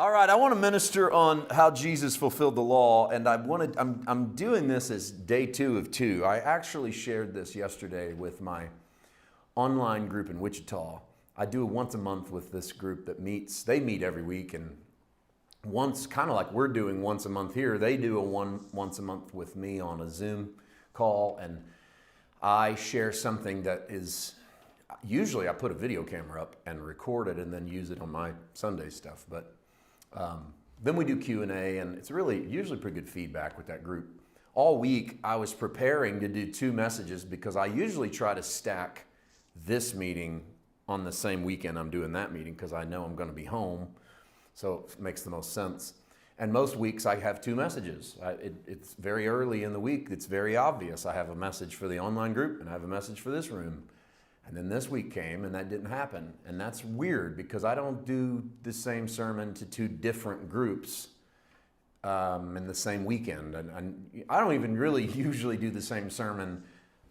All right, I want to minister on how Jesus fulfilled the law, and I'm doing this as day 2 of 2. I actually shared this yesterday with my online group in Wichita. I do it once a month with this group that meets. They meet every week, and once, kind of like we're doing once a month here, they do a once a month with me on a Zoom call, and I share something that is, usually I put a video camera up and record it and then use it on my Sunday stuff, but then we do Q&A, and it's really usually pretty good feedback with that group. All week I was preparing to do 2 messages because I usually try to stack this meeting on the same weekend I'm doing that meeting because I know I'm going to be home, so it makes the most sense. And most weeks I have 2 messages. It's very early in the week. It's very obvious. I have a message for the online group and I have a message for this room. And then this week came and that didn't happen. And that's weird because I don't do the same sermon to 2 different groups in the same weekend. And I don't even really usually do the same sermon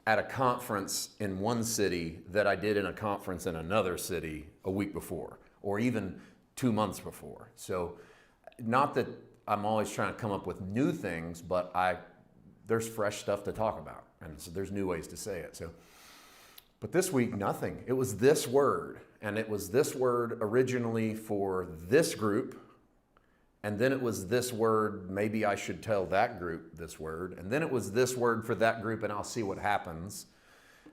at a conference in one city that I did in a conference in another city a week before, or even 2 months before. So not that I'm always trying to come up with new things, but there's fresh stuff to talk about. And so there's new ways to say it. But this week, nothing. It was this word, and it was this word originally for this group, and then it was this word, maybe I should tell that group this word, and then it was this word for that group, and I'll see what happens.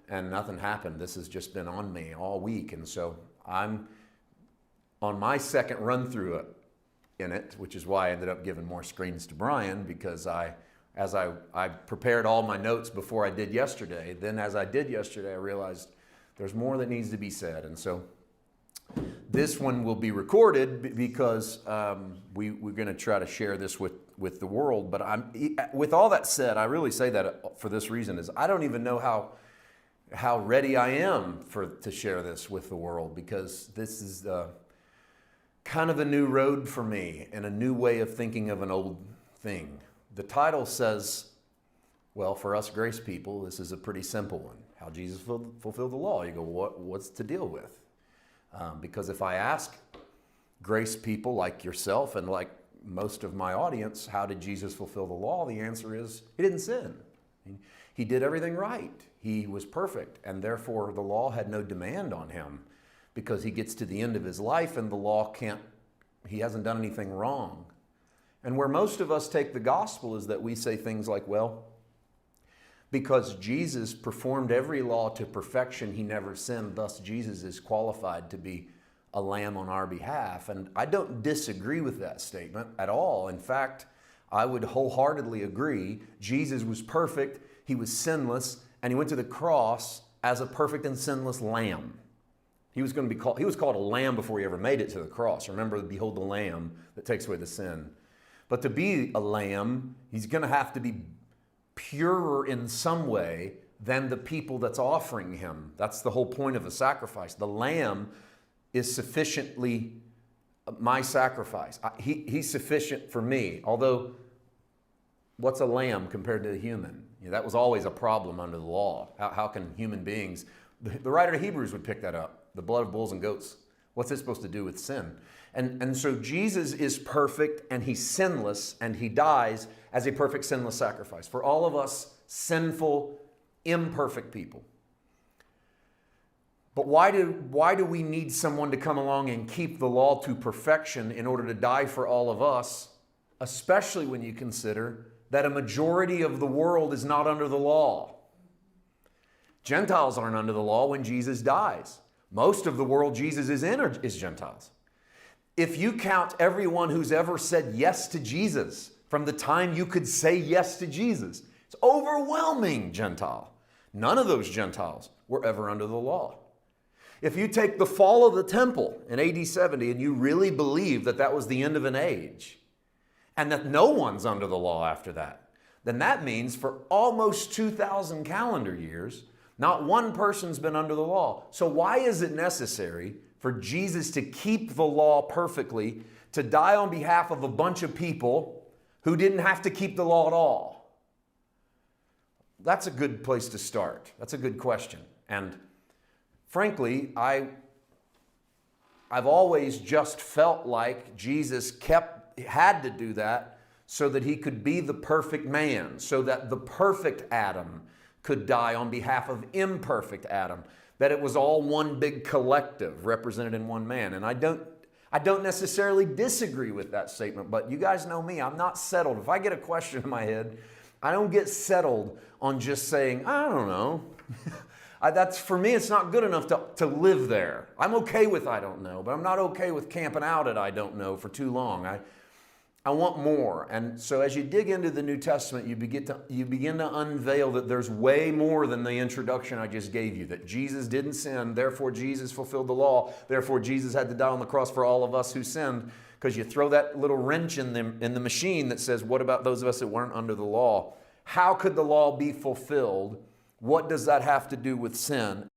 And nothing happened. This has just been on me all week, and so I'm on my second run through in it, which is why I ended up giving more screens to Brian, because as I prepared all my notes before I did yesterday. Then as I did yesterday, I realized there's more that needs to be said. And so this one will be recorded because we're going to try to share this with the world. But with all that said, I really say that for this reason, is I don't even know how ready I am to share this with the world, because this is kind of a new road for me and a new way of thinking of an old thing. The title says, well, for us grace people, this is a pretty simple one. How Jesus fulfilled the law. You go, what's to deal with? Because if I ask grace people like yourself and like most of my audience, how did Jesus fulfill the law? The answer is, he didn't sin. He did everything right. He was perfect, and therefore the law had no demand on him, because he gets to the end of his life and the law he hasn't done anything wrong. And where most of us take the gospel is that we say things like, well, because Jesus performed every law to perfection, he never sinned, thus Jesus is qualified to be a lamb on our behalf. And I don't disagree with that statement at all. In fact, I would wholeheartedly agree. Jesus was perfect, he was sinless, and he went to the cross as a perfect and sinless lamb. He was called a lamb before he ever made it to the cross. Remember, behold the lamb that takes away the sin. But to be a lamb, he's going to have to be purer in some way than the people that's offering him. That's the whole point of a sacrifice. The lamb is sufficiently my sacrifice. He's sufficient for me. Although, what's a lamb compared to a human? That was always a problem under the law. How can human beings... The writer of Hebrews would pick that up. The blood of bulls and goats. What's it supposed to do with sin? And so Jesus is perfect, and he's sinless, and he dies as a perfect sinless sacrifice for all of us sinful, imperfect people. But why do we need someone to come along and keep the law to perfection in order to die for all of us, especially when you consider that a majority of the world is not under the law? Gentiles aren't under the law when Jesus dies. Most of the world Jesus is in is Gentiles. If you count everyone who's ever said yes to Jesus, from the time you could say yes to Jesus, it's overwhelming Gentile. None of those Gentiles were ever under the law. If you take the fall of the temple in AD 70 and you really believe that that was the end of an age and that no one's under the law after that, then that means for almost 2,000 calendar years, not one person's been under the law. So why is it necessary for Jesus to keep the law perfectly, to die on behalf of a bunch of people who didn't have to keep the law at all? That's a good place to start. That's a good question. And frankly, I've always just felt like Jesus had to do that so that he could be the perfect man, so that the perfect Adam could die on behalf of imperfect Adam, that it was all one big collective represented in one man. And I don't necessarily disagree with that statement, but you guys know me, I'm not settled. If I get a question in my head, I don't get settled on just saying, I don't know. That's, for me, it's not good enough to live there. I'm okay with I don't know, but I'm not okay with camping out at I don't know for too long. I want more. And so as you dig into the New Testament, you begin to unveil that there's way more than the introduction I just gave you, that Jesus didn't sin, therefore Jesus fulfilled the law, therefore Jesus had to die on the cross for all of us who sinned, because you throw that little wrench in the machine that says, what about those of us that weren't under the law? How could the law be fulfilled? What does that have to do with sin?